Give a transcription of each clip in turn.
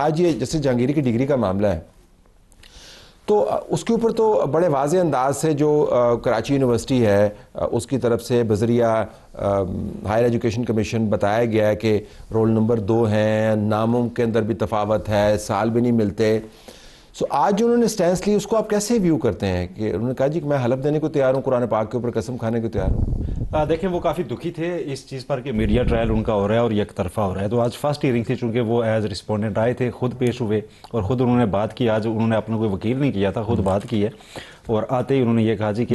آج یہ جیسے جہانگیری کی ڈگری کا معاملہ ہے تو اس کے اوپر تو بڑے واضح انداز سے جو کراچی یونیورسٹی ہے اس کی طرف سے بذریعہ ہائر ایجوکیشن کمیشن بتایا گیا ہے کہ رول نمبر 2 ہیں، ناموں کے اندر بھی تفاوت ہے، سال بھی نہیں ملتے. سو آج جو انہوں نے سٹینس لی اس کو آپ کیسے ویو کرتے ہیں کہ انہوں نے کہا جی کہ میں حلف دینے کو تیار ہوں، قرآن پاک کے اوپر قسم کھانے کو تیار ہوں؟ دیکھیں وہ کافی دکھی تھے اس چیز پر کہ میڈیا ٹرائل ان کا ہو رہا ہے اور یک طرفہ ہو رہا ہے. تو آج فرسٹ ہیئرنگ تھی، چونکہ وہ ایز رسپونڈنٹ آئے تھے، خود پیش ہوئے اور خود انہوں نے بات کی. آج انہوں نے اپنا کوئی وکیل نہیں کیا تھا، خود بات کی ہے اور آتے ہی انہوں نے یہ کہا جی کہ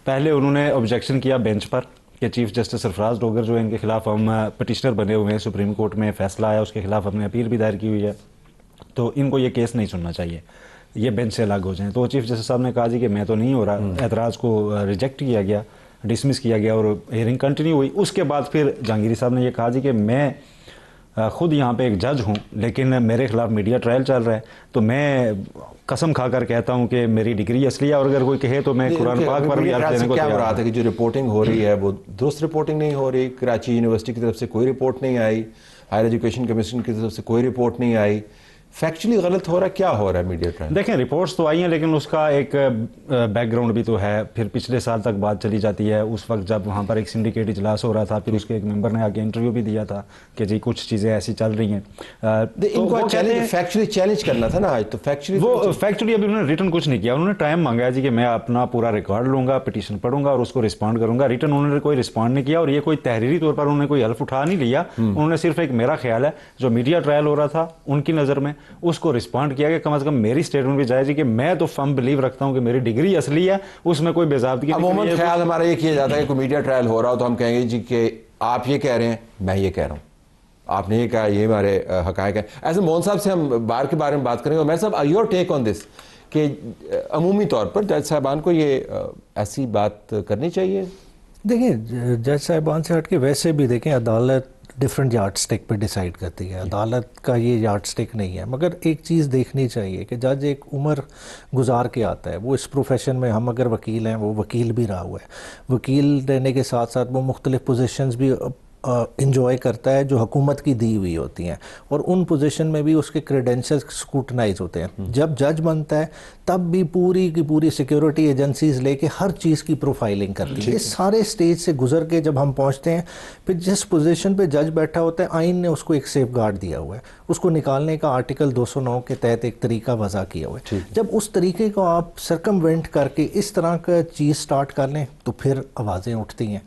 پہلے انہوں نے آبجیکشن کیا بینچ پر کہ چیف جسٹس سرفراز ڈوگر جو ان کے خلاف ہم پٹیشنر بنے ہوئے ہیں، سپریم کورٹ میں فیصلہ آیا، اس کے خلاف ہم نے اپیل بھی دائر کی ہوئی ہے، تو ان کو یہ کیس نہیں سننا چاہیے، یہ بینچ سے الگ ہو جائیں. تو چیف جسٹس صاحب نے کہا جی کہ میں تو نہیں ہو رہا. اعتراض کو ریجیکٹ کیا گیا، ڈسمس کیا گیا اور ہیئرنگ کنٹینیو ہوئی. اس کے بعد پھر جہانگیری صاحب نے یہ کہا جی کہ میں خود یہاں پہ ایک جج ہوں لیکن میرے خلاف میڈیا ٹرائل چل رہا ہے، تو میں قسم کھا کر کہتا ہوں کہ میری ڈگری اصلی ہے، اور اگر کوئی کہے تو میں قرآن پاک پر بھی حلف دینے کو کیا تیار مراد ہے کہ جو رپورٹنگ ہو رہی ہے وہ درست رپورٹنگ نہیں ہو رہی؟ کراچی یونیورسٹی کی طرف سے کوئی رپورٹ نہیں آئی، ہائر ایجوکیشن کمیشن کی طرف سے کوئی رپورٹ نہیں آئی. فیکچولی غلط ہو رہا ہے، کیا ہو رہا ہے میڈیا ٹرائل؟ دیکھیں رپورٹس تو آئی ہیں لیکن اس کا ایک بیک گراؤنڈ بھی تو ہے. پھر پچھلے سال تک بات چلی جاتی ہے، اس وقت جب وہاں پر ایک سنڈیکیٹ اجلاس ہو رہا تھا، پھر اس کے ایک ممبر نے آگے انٹرویو بھی دیا تھا کہ جی کچھ چیزیں ایسی چل رہی ہیں. ان کو فیکچولی چیلنج کرنا تھا نا آج، تو فیکچولی ابھی انہوں نے ریٹن کچھ نہیں کیا. انہوں نے ٹائم مانگا ہے جی کہ میں اپنا پورا ریکارڈ لوں گا، پٹیشن پڑھوں گا اور اس کو رسپونڈ کروں گا. ریٹن انہوں نے کوئی رسپونڈ نہیں کیا اور یہ کوئی تحریری طور پر انہوں نے کوئی حلف اٹھا نہیں لیا. انہوں نے صرف ایک میرا خیال ہے جو میڈیا ٹرائل ہو رہا تھا ان کی نظر میں اس کو رسپونڈ کیا کہ کم از کم میری سٹیٹمنٹ بھی جائے جی کہ میں تو فرم بلیو رکھتا ہوں کہ میری ڈگری اصلی ہے، اس میں کوئی بے ضابطگی نہیں. عموماً خیال ہمارا یہ کیا جاتا ہے کہ کوئی میڈیا ٹرائل ہو رہا ہو تو ہم کہیں گے جی کہ آپ یہ کہہ رہے ہیں، میں یہ کہہ رہا ہوں، آپ نے یہ کہا، یہ ہمارے حقائق ہیں. ایسے مون صاحب سے ہم بار کے بارے میں بات کریں گے. میں صاحب یور ٹیک آن دس کہ عمومی طور پر جج صاحبان کو یہ ایسی بات کرنی چاہیے؟ دیکھیں جج صاحبان سے ہٹ کے ویسے بھی دیکھیں عدالت ڈفرینٹ یارڈ سٹک پہ ڈیسائیڈ کرتی ہے، عدالت کا یہ یارڈ سٹک نہیں ہے. مگر ایک چیز دیکھنی چاہیے کہ جج ایک عمر گزار کے آتا ہے. وہ اس پروفیشن میں، ہم اگر وکیل ہیں، وہ وکیل بھی رہا ہوا ہے، وکیل رہنے کے ساتھ ساتھ وہ مختلف پوزیشنز بھی انجوائے کرتا ہے جو حکومت کی دی ہوئی ہوتی ہیں، اور ان پوزیشن میں بھی اس کے کریڈینشل سکروٹنائز ہوتے ہیں. جب جج بنتا ہے تب بھی پوری کی پوری سیکیورٹی ایجنسیز لے کے ہر چیز کی پروفائلنگ کرتی ہے. اس سارے سٹیج سے گزر کے جب ہم پہنچتے ہیں پھر جس پوزیشن پہ جج بیٹھا ہوتا ہے، آئین نے اس کو ایک سیف گارڈ دیا ہوا ہے، اس کو نکالنے کا آرٹیکل 209 کے تحت ایک طریقہ وضع کیا ہوا ہے. جب اس طریقے کو آپ سرکموینٹ کر کے اس طرح کا چیز سٹارٹ کر لیں تو پھر آوازیں اٹھتی ہیں.